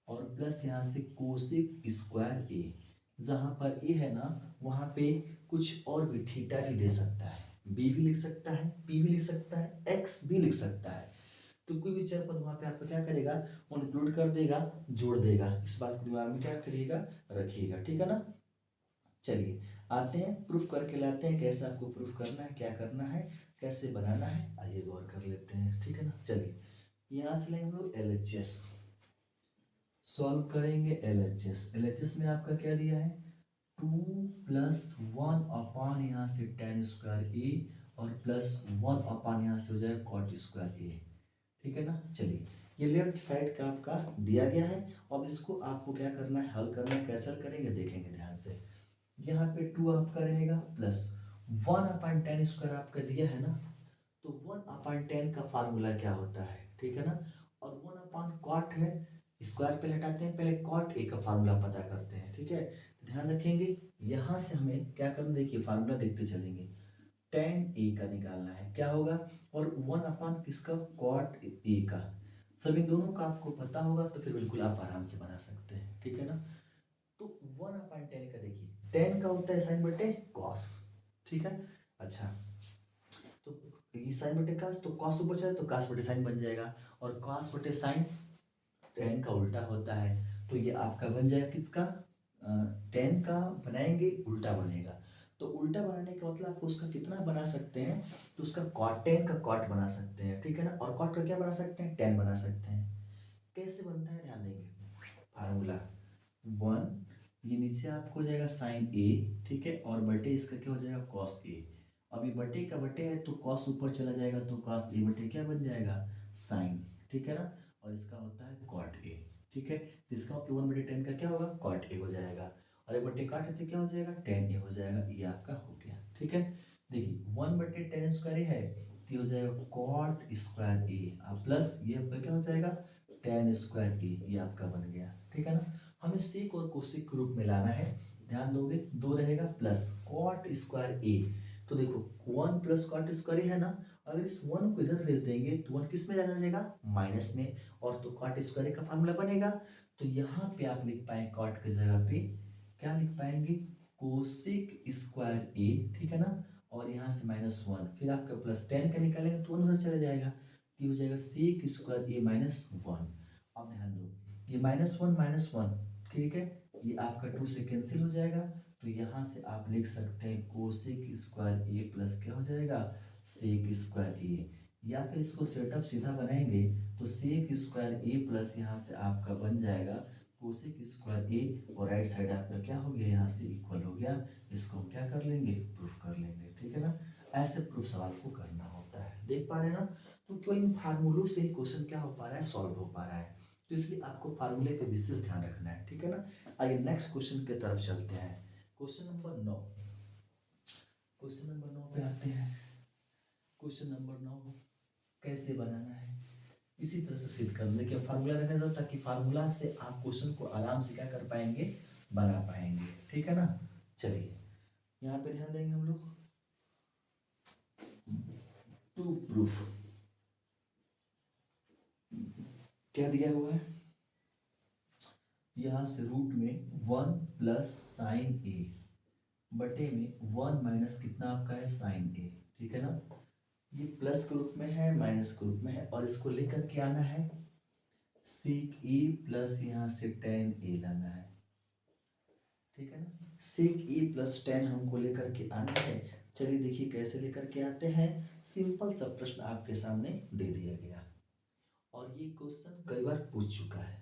और प्लस यहाँ से कोसेक स्क्वायर ए। जहाँ पर ए है ना वहाँ पे कुछ और भी थीटा भी दे सकता है, बी भी लिख सकता है, पी भी लिख सकता है, एक्स भी लिख सकता है। तो कोई भी चर पर वहाँ पे आपको क्या करेगा, इंक्लूड कर देगा, जोड़ देगा। इस बात को दिमाग में क्या करिएगा, रखिएगा, ठीक है ना। चलिए आते हैं प्रूफ करके लाते हैं, कैसे आपको प्रूफ करना है, क्या करना है, कैसे बनाना है, आइए गौर कर लेते हैं, ठीक है ना। चलिए यहाँ से लेंगे हम लोग LHS, सॉल्व करेंगे LHS। LHS में आपका क्या दिया है, 2+1 अपान यहाँ से tan स्क्वायर ए और +1 अपान यहाँ से हो जाएगा कॉट स्क्वायर ए, ठीक है ना। चलिए ये लेफ्ट साइड का आपका दिया गया है। अब इसको आपको क्या करना है, हल करना है। कैसे हल करेंगे देखेंगे ध्यान से। यहाँ पे 2 आपका रहेगा प्लस 1/tan² आपका दिया है ना, तो 1/tan का फार्मूला क्या होता है, ठीक है ना। और 1/cot है, स्क्वायर पे हटाते हैं, पहले cot a का फार्मूला पता करते हैं, ठीक है। ध्यान रखेंगे यहाँ से हमें क्या करना, देखिए फार्मूला देखते चलेंगे। tan a का निकालना है, क्या होगा, और 1 किसका, cot a का। सभी दोनों का आपको पता होगा तो फिर बिल्कुल आप आराम से बना सकते हैं, ठीक है ना। तो 1/tan का देखिए, tan का होता है साइन बटे कॉस, ठीक है। अच्छा तो ये साइन बटे कॉस, तो कॉस ऊपर चला तो कॉस बटे साइन बन जाएगा, और कॉस बटे साइन tan का उल्टा होता है। तो ये आपका बन जाएगा किसका, tan का बनाएंगे उल्टा बनेगा। तो उल्टा बनाने का मतलब आपको उसका कितना बना सकते हैं, तो उसका cot tan का cot बना सकते हैं, ठीक है ना। और cot का क्या बना सकते हैं, tan बना सकते हैं। कैसे बनता है ध्यान देंगे, फार्मूला 1, ये नीचे आपको हो जाएगा साइन ए, ठीक है, और बटे इसका क्या हो जाएगा कॉस ए। अब ये बटे का बटे है तो कॉस ऊपर चला जाएगा तो कॉस ए बटे क्या बन जाएगा, साइन, ठीक है ना। और इसका होता है कॉट ए, ठीक है। तो इसका मतलब 1/tan का क्या होगा, कॉट ए हो जाएगा, और एक बटे काट तो क्या हो जाएगा, tan ए हो जाएगा। ये आपका हो गया, ठीक है। देखिए 1/tan² है तो ये हो जाएगा कॉट स्क्वायर ए, प्लस ये आपका क्या हो जाएगा, tan² ए, ये आपका बन गया, ठीक है ना। हमें सेक और कोसेक के रूप में लाना है। ध्यान दोगे, दो रहेगा प्लस कॉट स्क्वायर ए। तो देखो 1 प्लस कॉट स्क्वायर है ना, अगर इस 1 को इधर भेज देंगे तो 1 किस में जा जाएगा, माइनस में, और तो कॉट स्क्वायर का फार्मूला बनेगा। तो यहाँ पे आप लिख पाए कॉट की जगह पे क्या लिख पाएंगे, कोसेक स्क्वायर ए, ठीक है ना। और यहाँ से -1, फिर आपका प्लस tan का निकालेंगे तो 1 उधर चला जाएगा, तो ये हो जाएगा सेक स्क्वायर ए -1। अब ध्यान दो, ये -1, ठीक है, ये आपका 2 से कैंसिल हो जाएगा। तो यहाँ से आप लिख सकते हैं कोसेक स्क्वायर ए प्लस क्या हो जाएगा, सेक स्क्वायर ए। या फिर इसको सेटअप सीधा बनाएंगे तो सेक स्क्वायर ए प्लस यहाँ से आपका बन जाएगा कोसेक स्क्वायर ए, और राइट साइड आपका क्या हो गया, यहाँ से इक्वल हो गया। इसको हम क्या कर लेंगे, प्रूफ कर लेंगे, ठीक है ना। ऐसे प्रूफ सवाल को करना होता है, देख पा रहे हैं ना। तो केवल इन फार्मूलों से ही क्वेश्चन क्या हो पा रहा है, सॉल्व हो पा रहा है। तो इसलिए आपको फार्मूले पे विशेष ध्यान रखना है, ठीक है ना। आइए नेक्स्ट क्वेश्चन की तरफ चलते हैं। क्वेश्चन नंबर 9, क्वेश्चन नंबर 9 पे आते हैं। क्वेश्चन नंबर 9 कैसे बनाना है, इसी तरह से सिद्ध कर देखिए, फार्मूला रखना दो ताकि फार्मूला से आप क्वेश्चन को आराम से क्या कर पाएंगे, बना पाएंगे, ठीक है ना। चलिए यहाँ पे ध्यान देंगे हम लोग, टू प्रूफ क्या दिया हुआ है, यहाँ से रूट में 1 प्लस साइन ए बटे में 1 माइनस कितना आपका है, साइन ए, ठीक है ना। ये प्लस के रूप में है, माइनस के रूप में है, और इसको लेकर के आना है सेक ए प्लस यहाँ से tan ए लाना है, ठीक है ना। सेक ए प्लस tan हमको लेकर के आना है। चलिए देखिए कैसे लेकर के आते हैं। सिंपल सा प्रश्न आपके सामने दे दिया गया, और ये क्वेश्चन कई बार पूछ चुका है।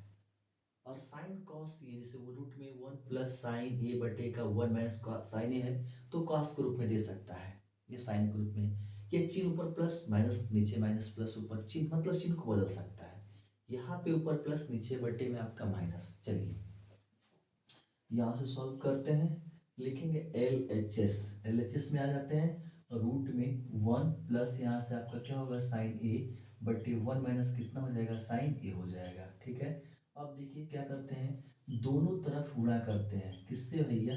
और साइन कॉस ये जैसे वो रूट में 1 प्लस साइन ए बटे का 1 माइनस साइन ए है तो कॉस के रूप में दे सकता है, ये साइन के रूप में। ये चिन्ह ऊपर प्लस माइनस नीचे माइनस प्लस ऊपर, चिन्ह मतलब चिन्ह को बदल सकता है। यहाँ पे ऊपर प्लस नीचे बटे में आपका माइनस। चलिए यहाँ से सॉल्व करते हैं, लिखेंगे LHS में आ जाते हैं। रूट में 1 प्लस यहाँ से आपका क्या होगा, साइन ए बटे 1 माइनस कितना हो जाएगा, साइन ए हो जाएगा, ठीक है। अब देखिए क्या करते हैं, दोनों तरफ गुणा करते हैं, किससे भैया,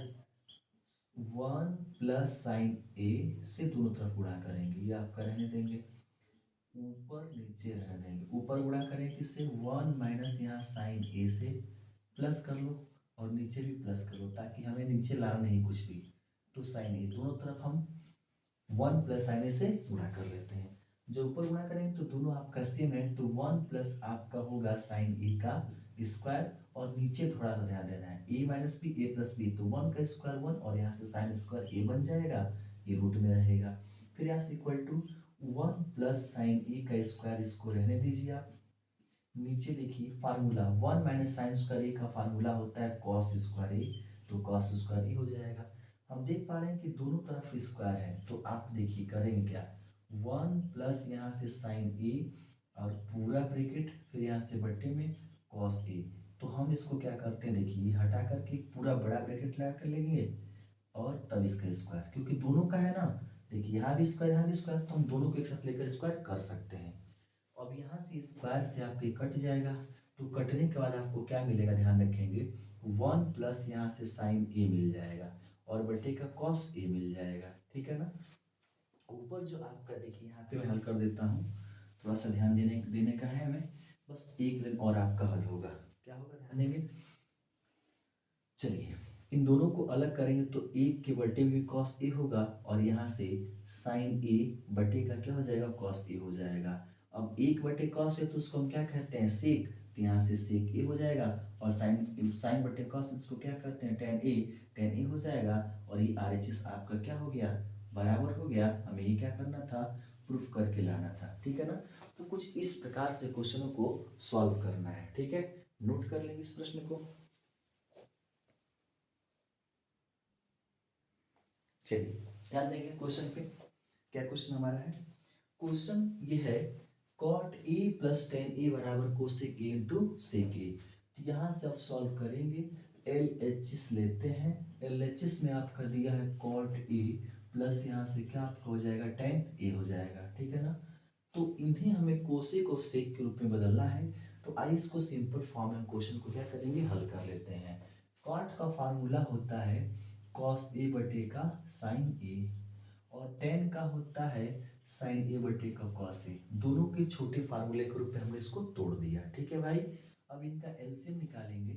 1 प्लस साइन ए से दोनों तरफ गुणा करेंगे, ये आपका रहने देंगे, ऊपर नीचे रहने देंगे। ऊपर गुणा करें किससे, 1 माइनस यहाँ साइन ए से प्लस कर लो, और नीचे भी प्लस कर लो, ताकि हमें नीचे लाना नहीं कुछ भी। तो साइन ए दोनों तरफ हम 1 प्लस साइन ए से गुणा कर लेते हैं। जब ऊपर गुणा करेंगे तो दोनों आपका सेम है, तो 1 प्लस आपका होगा साइन ए का स्क्वायर, और नीचे थोड़ा सा ध्यान देना है, ए माइनस बी ए प्लस बी, तो 1 का स्क्वायर 1, और यहाँ से साइन स्क्वायर ए बन जाएगा, ये रूट में रहेगा। फिर यहाँ से इक्वल टू 1 प्लस साइन ए का स्क्वायर, इसको रहने दीजिए आप। नीचे देखिए फार्मूला 1 माइनस साइन स्क्वायर ए का फार्मूला होता है कॉस स्क्वायर ए, तो कॉस स्क्वायर ए हो जाएगा। हम देख पा रहे हैं कि दोनों तरफ स्क्वायर है, तो आप देखिए करेंगे क्या, 1 प्लस यहाँ से साइन ए और पूरा ब्रैकेट, फिर यहाँ से बट्टे में कॉस ए। तो हम इसको क्या करते हैं, देखिए ये हटा करके पूरा बड़ा ब्रैकेट लगा कर लेंगे, और तब इसका स्क्वायर, क्योंकि दोनों का है ना, देखिए यहाँ भी स्क्वायर यहाँ भी स्क्वायर, तो हम दोनों को एक साथ लेकर स्क्वायर कर सकते हैं। अब यहाँ से स्क्वायर से आपके कट जाएगा, तो कटने के बाद आपको क्या मिलेगा, ध्यान रखेंगे, 1 प्लस यहाँ से साइन ए मिल जाएगा, और बटे का कॉस ए मिल जाएगा, ठीक है ना। ऊपर जो आपका देखिए यहाँ पे मैं हल कर देता हूँ, थोड़ा सा ध्यान देने देने का है हमें, बस एक लाइन और आपका हल होगा, क्या होगा ध्यान देंगे। चलिए इन दोनों को अलग करेंगे, तो एक के बटे में कॉस ए होगा, और यहाँ से साइन ए बटे का क्या हो जाएगा, कॉस ए हो जाएगा। अब एक बटे कॉस है तो उसको हम क्या कहते हैं, सेक, तो यहाँ से सेक ए हो जाएगा, और साइन साइन बटे कॉस इसको क्या कहते हैं, टेन ए हो जाएगा, और ये आर एच एस आपका क्या हो गया, बराबर हो गया। हमें ये क्या करना था, प्रूफ करके लाना था, ठीक है ना। तो कुछ इस प्रकार से क्वेश्चनों को सॉल्व करना है, ठीक है। नोट कर लेंगे इस प्रश्न को। चलिए ध्यान देंगे क्वेश्चन पे, क्या क्वेश्चन हमारा है। क्वेश्चन ये है, कॉट ए प्लस टेन ए बराबर कोसेक ए इंटू सेक ए। तो यहाँ से आप सॉल्व करेंगे, एल एच एस लेते हैं, एल एच एस में आपका दिया है कॉट ए प्लस यहाँ से क्या आपका हो जाएगा, टेन ए हो जाएगा, ठीक है ना। तो इन्हें हमें कोसेक और सेक के रूप में बदलना है, तो आइए इसको सिंपल फॉर्म में क्वेश्चन को क्या करेंगे, हल कर लेते हैं। कॉट का फार्मूला होता है कॉस ए बटे का साइन ए, और टेन का होता है साइन ए बटे का कॉस ए। दोनों के छोटे फार्मूले के रूप में हमने इसको तोड़ दिया, ठीक है भाई। अब इनका एलसीएम निकालेंगे,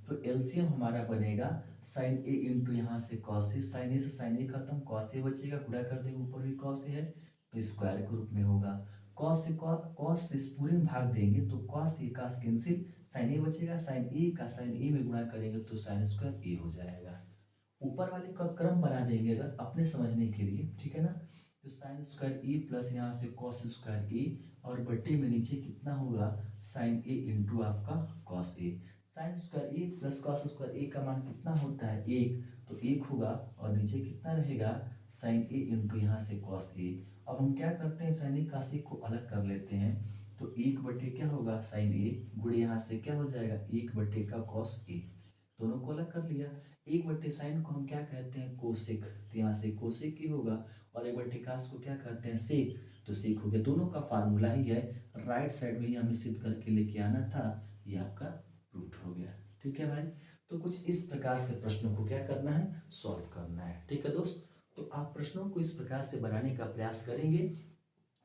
तो एलसीएम हमारा बनेगा साइन ए इंटू यहाँ से कॉस ए, साइन ए से साइन ए खत्म, कॉस ए बचेगा, गुणा कर देंगे, ऊपर भी कॉस ए है तो स्क्वायर के रूप में होगा। कॉस से कॉस से इस पूरे में भाग देंगे तो कॉस ए का कैंसिल, साइन ए बचेगा, साइन ए का साइन ए में गुणा करेंगे तो साइन स्क्वायर ए हो जाएगा। ऊपर वाले का क्रम बना देंगे अगर अपने समझने के लिए, ठीक है ना। तो साइन स्क्वायर ए प्लस यहाँ से कॉस स्क्वायर ए, और बट्टे में नीचे कितना होगा, साइन ए इंटू आपका cos A. Sine square A plus cos square ए का मान कितना होता है, एक, तो एक होगा, और नीचे कितना रहेगा, साइन ए इंटू यहाँ से कॉस ए। अब हम क्या करते हैं, साइन ए काश को अलग कर लेते हैं, तो एक बटे क्या होगा, साइन ए गुणे यहाँ से क्या हो जाएगा, एक बटे का कॉस ए, दोनों को अलग कर लिया। एक बट्टे साइन को हम क्या कहते हैं, कोसेक, तो यहाँ से कोसेक ही होगा, और एक बट्टे कास को क्या कहते हैं, सेक, तो सेक हो गया। दोनों का फार्मूला ही है, राइट साइड में ही हमें सिद्ध करके लेके आना था, ये आपका प्रूफ हो गया, ठीक है भाई। तो कुछ इस प्रकार से प्रश्नों को क्या करना है, सॉल्व करना है, ठीक है दोस्त। तो आप प्रश्नों को इस प्रकार से बनाने का प्रयास करेंगे,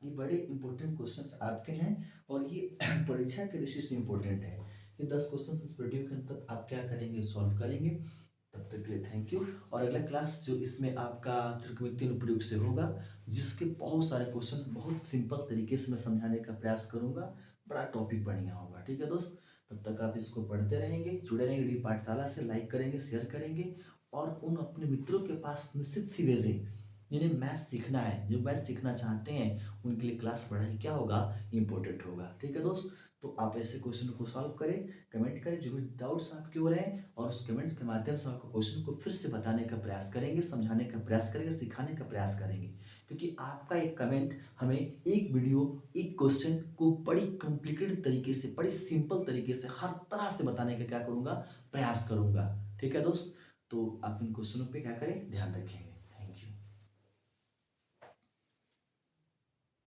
ये बड़े इंपॉर्टेंट क्वेश्चंस आपके हैं, और ये परीक्षा के दृष्टि से इंपॉर्टेंट है। ये 10 क्वेश्चंस इस वीडियो के अंतर आप क्या करेंगे, सॉल्व करेंगे। तब तक के लिए थैंक यू। और अगला क्लास जो इसमें आपका त्रिकोणमितीय अनुप्रयोग से होगा, जिसके बहुत सारे क्वेश्चन बहुत सिंपल तरीके से मैं समझाने का प्रयास करूंगा, बड़ा टॉपिक बढ़िया होगा, ठीक है दोस्त। तब तक आप इसको पढ़ते रहेंगे, जुड़े रहेंगे डी पाठशाला से, लाइक करेंगे, शेयर करेंगे, और उन अपने मित्रों के पास निश्चित ही भेजें जिन्हें मैथ सीखना है, जो मैथ सीखना चाहते हैं, उनके लिए क्लास पढ़ाई क्या होगा, इम्पोर्टेंट होगा, ठीक है दोस्त। तो आप ऐसे क्वेश्चन को सॉल्व करें, कमेंट करें, जो भी डाउट्स आपके हो रहे हैं, और उस कमेंट्स के माध्यम से आपको क्वेश्चन को फिर से बताने का प्रयास करेंगे, समझाने का प्रयास करेंगे, सिखाने का प्रयास करेंगे। क्योंकि आपका एक कमेंट हमें एक वीडियो, एक क्वेश्चन को बड़ी कॉम्प्लिकेटेड तरीके से, बड़ी सिंपल तरीके से, हर तरह से बताने का क्या करूँगा, प्रयास करूँगा, ठीक है दोस्त। तो आप इन क्वेश्चनों पर क्या करें, ध्यान रखें।